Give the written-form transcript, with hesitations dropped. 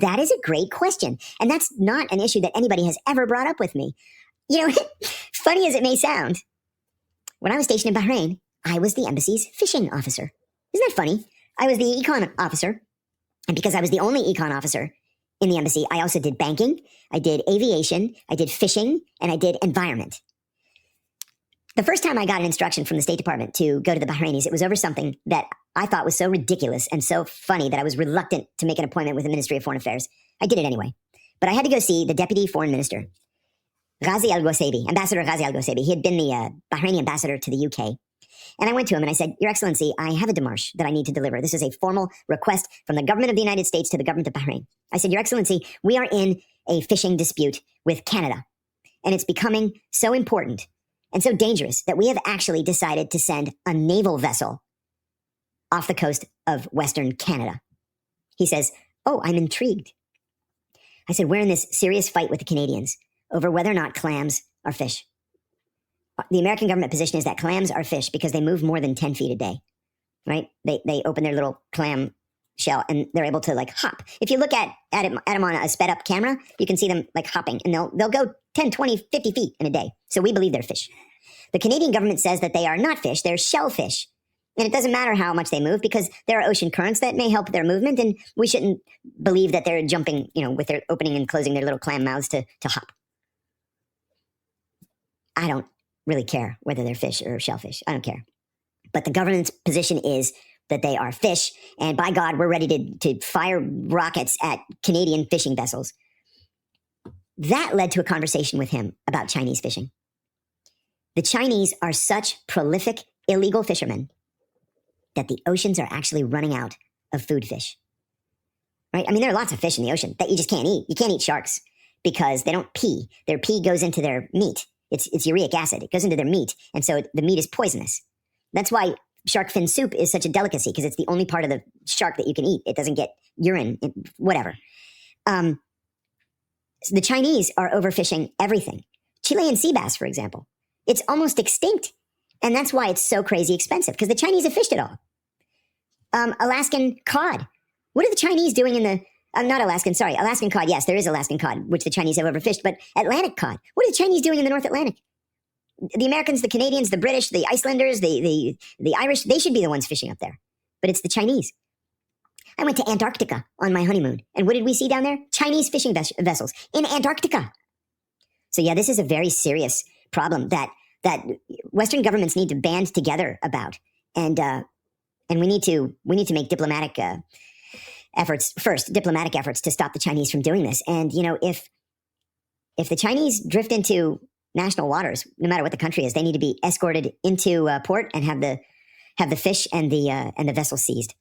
That is a great question. And that's not an issue that anybody has ever brought up with me. You know, funny as it may sound, when I was stationed in Bahrain, I was the embassy's fishing officer. Isn't that funny? I was the econ officer. And because I was the only econ officer in the embassy, I also did banking, I did aviation, I did fishing, and I did environment. The first time I got an instruction from the State Department to go to the Bahrainis, it was over something that I thought was so ridiculous and so funny that I was reluctant to make an appointment with the Ministry of Foreign Affairs. I did it anyway. But I had to go see the Deputy Foreign Minister, Ghazi Al-Ghoseibi, Ambassador Ghazi Al-Ghoseibi. He had been the Bahraini ambassador to the UK. And I went to him and I said, Your Excellency, I have a démarche that I need to deliver. This is a formal request from the government of the United States to the government of Bahrain. I said, Your Excellency, we are in a fishing dispute with Canada. And it's becoming so important and so dangerous that we have actually decided to send a naval vessel off the coast of Western Canada. He says, Oh, I'm intrigued. I said, We're in this serious fight with the Canadians over whether or not clams are fish. The American government position is that clams are fish because they move more than 10 feet a day, right? They open their little clam shell and they're able to like hop. If you look at them on a sped up camera, you can see them like hopping and they'll go 10, 20, 50 feet in a day. So we believe they're fish. The Canadian government says that they are not fish, they're shellfish. And it doesn't matter how much they move because there are ocean currents that may help their movement. And we shouldn't believe that they're jumping, with their opening and closing their little clam mouths to hop. I don't really care whether they're fish or shellfish. I don't care. But the government's position is that they are fish. And by God, we're ready to fire rockets at Canadian fishing vessels. That led to a conversation with him about Chinese fishing. The Chinese are such prolific, illegal fishermen that the oceans are actually running out of food fish. Right? I mean, there are lots of fish in the ocean that you just can't eat. You can't eat sharks because they don't pee. Their pee goes into their meat. It's uric acid. It goes into their meat. And so the meat is poisonous. That's why shark fin soup is such a delicacy because it's the only part of the shark that you can eat. It doesn't get urine, whatever. So the Chinese are overfishing everything. Chilean sea bass, for example. It's almost extinct. And that's why it's so crazy expensive because the Chinese have fished it all. Alaskan cod. What are the Chinese doing in the... Alaskan cod. Yes, there is Alaskan cod, which the Chinese have overfished, but Atlantic cod. What are the Chinese doing in the North Atlantic? The Americans, the Canadians, the British, the Icelanders, the Irish, they should be the ones fishing up there. But it's the Chinese. I went to Antarctica on my honeymoon. And what did we see down there? Chinese fishing vessels in Antarctica. So yeah, this is a very serious problem that Western governments need to band together about. And we need to make diplomatic efforts to stop the Chinese from doing this. And, if the Chinese drift into national waters, no matter what the country is, they need to be escorted into port and have the fish and the vessel seized.